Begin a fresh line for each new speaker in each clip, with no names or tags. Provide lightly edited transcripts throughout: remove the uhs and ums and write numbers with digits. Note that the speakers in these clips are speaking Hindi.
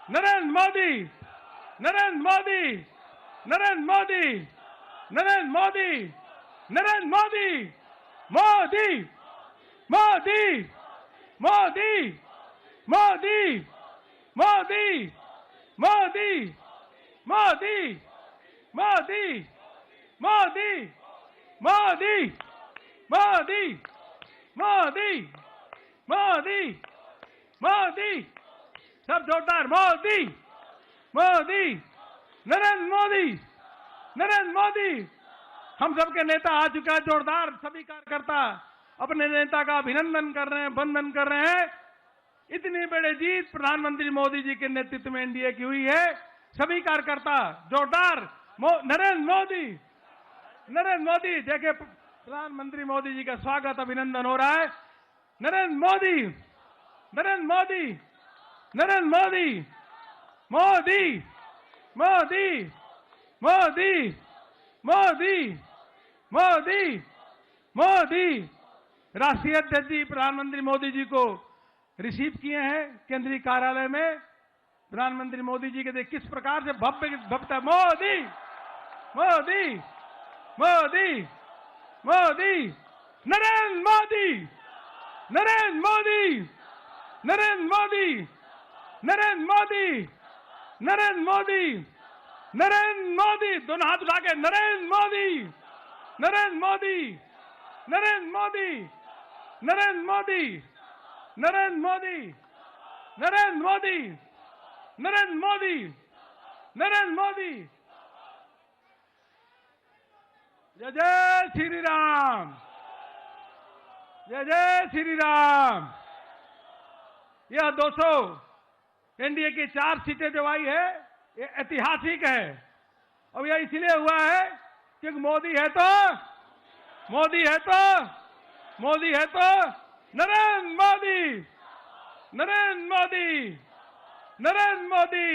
नरेंद्र मोदी, नरेंद्र मोदी, नरेंद्र मोदी, नरेंद्र मोदी, नरेंद्र मोदी, मोदी, मोदी, मोदी, मोदी, मोदी, मोदी, मोदी, मोदी, मोदी, मोदी, मोदी, मोदी, मोदी, मोदी, सब जोरदार, मोदी, मोदी, नरेंद्र मोदी, नरेंद्र मोदी। हम सबके नेता आ चुका है, जोरदार सभी कार्यकर्ता अपने नेता का अभिनंदन कर रहे हैं, वंदन कर रहे हैं। इतनी बड़ी जीत प्रधानमंत्री मोदी जी के नेतृत्व में एनडीए की हुई है। सभी कार्यकर्ता जोरदार नरेंद्र मोदी, नरेंद्र मोदी। देखिए प्रधानमंत्री मोदी जी का स्वागत अभिनंदन हो रहा है। नरेंद्र मोदी, नरेंद्र मोदी, नरेंद्र मोदी, मोदी, मोदी, मोदी, मोदी, मोदी, मोदी। राष्ट्रीय अध्यक्ष जी प्रधानमंत्री मोदी जी को रिसीव किए हैं केंद्रीय कार्यालय में। प्रधानमंत्री मोदी जी के किस प्रकार से भव्य भव्य मोदी, मोदी, मोदी, मोदी, नरेंद्र मोदी, नरेंद्र मोदी, नरेंद्र मोदी, नरेंद्र मोदी, नरेंद्र मोदी, नरेंद्र मोदी। दोनों हाथ उठा के नरेंद्र मोदी, नरेंद्र मोदी, नरेंद्र मोदी, नरेंद्र मोदी, नरेंद्र मोदी, नरेंद्र मोदी, नरेंद्र मोदी, नरेंद्र मोदी। जय जय श्री राम, जय जय श्री राम। यह 200 एनडीए की 4 सीटें जो आई है ये ऐतिहासिक है। अब यह इसलिए हुआ है क्योंकि मोदी है तो, मोदी है तो, मोदी है तो, नरेंद्र मोदी, नरेंद्र मोदी, नरेंद्र मोदी,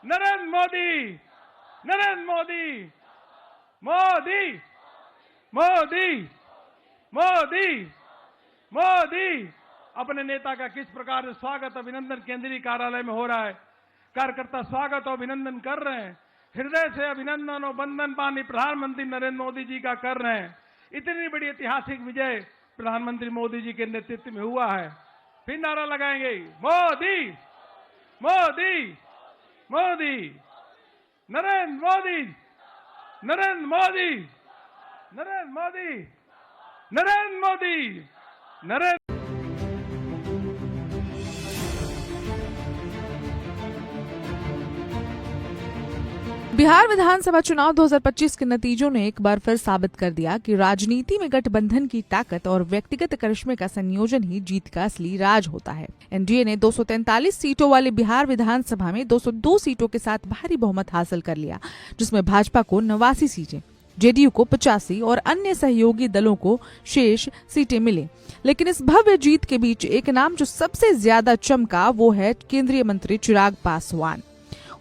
नरेंद्र मोदी, नरेंद्र मोदी, मोदी, मोदी, मोदी, मोदी। अपने नेता का किस प्रकार से स्वागत अभिनंदन केंद्रीय कार्यालय में हो रहा है। कार्यकर्ता स्वागत और अभिनंदन कर रहे हैं। हृदय से अभिनंदन और वंदन पानी प्रधानमंत्री नरेंद्र मोदी जी का कर रहे हैं। इतनी बड़ी ऐतिहासिक विजय प्रधानमंत्री मोदी जी के नेतृत्व में हुआ है। फिर नारा लगाएंगे मोदी, मोदी, मोदी, नरेंद्र मोदी, नरेंद्र मोदी, नरेंद्र मोदी, नरेंद्र मोदी, नरेंद्र।
बिहार विधानसभा चुनाव 2025 के नतीजों ने एक बार फिर साबित कर दिया कि राजनीति में गठबंधन की ताकत और व्यक्तिगत करिश्मे का संयोजन ही जीत का असली राज होता है। एनडीए ने 243 सीटों वाली बिहार विधानसभा में 202 सीटों के साथ भारी बहुमत हासिल कर लिया, जिसमें भाजपा को 89 सीटें, जेडीयू को 85 और अन्य सहयोगी दलों को शेष सीटें मिले। लेकिन इस भव्य जीत के बीच एक नाम जो सबसे ज्यादा चमका वो है केंद्रीय मंत्री चिराग पासवान।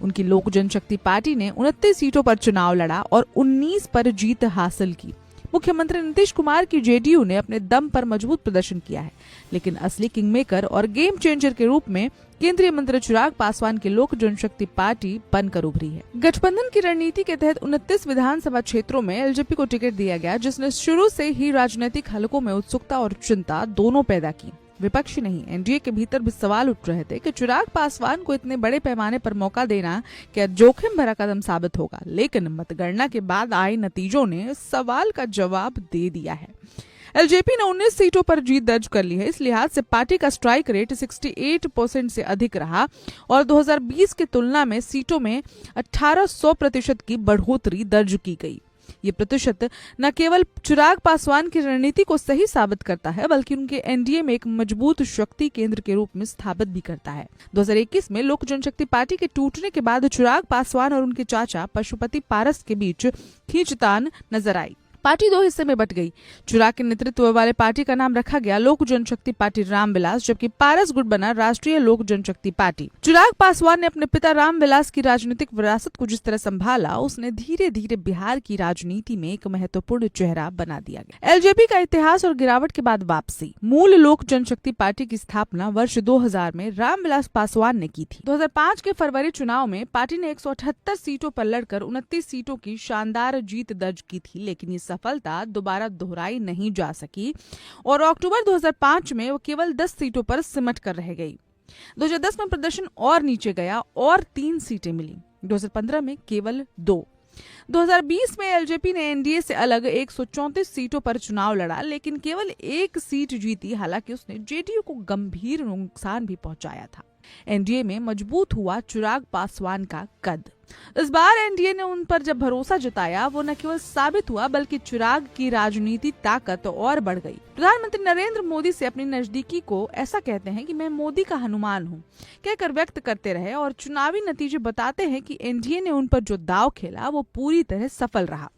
उनकी लोक जनशक्ति पार्टी ने 29 सीटों पर चुनाव लड़ा और 19 पर जीत हासिल की। मुख्यमंत्री नीतीश कुमार की जेडीयू ने अपने दम पर मजबूत प्रदर्शन किया है, लेकिन असली किंगमेकर और गेम चेंजर के रूप में केंद्रीय मंत्री चिराग पासवान की लोक जनशक्ति पार्टी बनकर उभरी है। गठबंधन की रणनीति के तहत 29 विधानसभा क्षेत्रों में एलजेपी को टिकट दिया गया, जिसने शुरू से ही राजनीतिक हलकों में उत्सुकता और चिंता दोनों पैदा की। विपक्षी नहीं, एनडीए के भीतर भी सवाल उठ रहे थे कि चिराग पासवान को इतने बड़े पैमाने पर मौका देना क्या जोखिम भरा कदम साबित होगा। लेकिन मतगणना के बाद आए नतीजों ने सवाल का जवाब दे दिया है। एलजेपी ने 19 सीटों पर जीत दर्ज कर ली है। इस लिहाज से पार्टी का स्ट्राइक रेट 68% से अधिक रहा और 2020 की तुलना में सीटों में 1800% की बढ़ोतरी दर्ज की गई। ये प्रतिशत न केवल चिराग पासवान की रणनीति को सही साबित करता है, बल्कि उनके एनडीए में एक मजबूत शक्ति केंद्र के रूप में स्थापित भी करता है। 2021 में लोक जनशक्ति पार्टी के टूटने के बाद चिराग पासवान और उनके चाचा पशुपति पारस के बीच खींचतान नजर आई। पार्टी दो हिस्से में बट गई। चिराग के नेतृत्व वाले पार्टी का नाम रखा गया लोक जनशक्ति पार्टी रामविलास, जबकि पारस गुट बना राष्ट्रीय लोक जनशक्ति पार्टी। चिराग पासवान ने अपने पिता रामविलास की राजनीतिक विरासत को जिस तरह संभाला, उसने धीरे धीरे बिहार की राजनीति में एक महत्वपूर्ण चेहरा बना दिया गया। एलजेपी का इतिहास और गिरावट के बाद वापसी। मूल लोक जनशक्ति पार्टी की स्थापना वर्ष 2000 में रामविलास पासवान ने की थी। 2005 के फरवरी चुनाव में पार्टी ने 178 सीटों पर लड़कर 29 सीटों की शानदार जीत दर्ज की थी, लेकिन ये सफलता दोबारा दोहराई नहीं जा सकी और अक्टूबर 2005 में वो केवल 10 सीटों पर सिमट कर रह गई। 2010 में प्रदर्शन और नीचे गया और 3 सीटें मिली। 2015 में केवल 2। 2020 में एलजेपी ने एनडीए से अलग 134 सीटों पर चुनाव लड़ा, लेकिन केवल 1 सीट जीती। हालांकि उसने जेडीयू को गंभीर नुकसान भी पहुंचाया था। एनडीए में मजबूत हुआ चिराग पासवान का कद। इस बार एनडीए ने उन पर जब भरोसा जताया, वो न केवल साबित हुआ बल्कि चिराग की राजनीति ताकत और बढ़ गई। प्रधानमंत्री नरेंद्र मोदी से अपनी नजदीकी को ऐसा कहते हैं कि मैं मोदी का हनुमान हूं कहकर व्यक्त करते रहे और चुनावी नतीजे बताते हैं कि एनडीए ने उन पर जो दांव खेला वो पूरी तरह सफल रहा।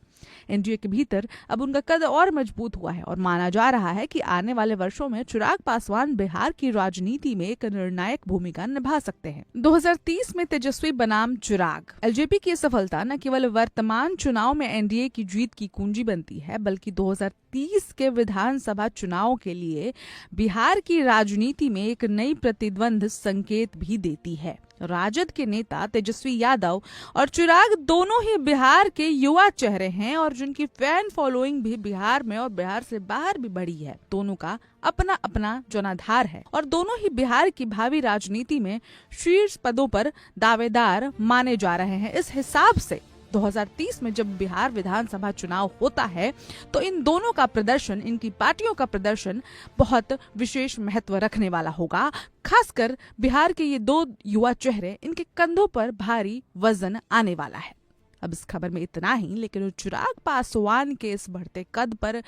एनडीए के भीतर अब उनका कद और मजबूत हुआ है और माना जा रहा है कि आने वाले वर्षों में चिराग पासवान बिहार की राजनीति में एक निर्णायक भूमिका निभा सकते हैं। 2030 में तेजस्वी बनाम चिराग। एलजेपी की सफलता न केवल वर्तमान चुनाव में एनडीए की जीत की कुंजी बनती है, बल्कि 2030 के विधानसभा चुनाव के लिए बिहार की राजनीति में एक नई प्रतिद्वंद संकेत भी देती है। राजद के नेता तेजस्वी यादव और चिराग दोनों ही बिहार के युवा चेहरे हैं और जिनकी फैन फॉलोइंग भी बिहार में और बिहार से बाहर भी बढ़ी है। दोनों का अपना अपना जनाधार है और दोनों ही बिहार की भावी राजनीति में शीर्ष पदों पर दावेदार माने जा रहे हैं। इस हिसाब से 2030 में जब बिहार विधानसभा चुनाव होता है तो इन दोनों का प्रदर्शन, इनकी पार्टियों का प्रदर्शन बहुत विशेष महत्व रखने वाला होगा। खासकर बिहार के ये 2 युवा चेहरे, इनके कंधों पर भारी वजन आने वाला है। अब इस खबर में इतना ही, लेकिन चिराग पासवान के इस बढ़ते कद पर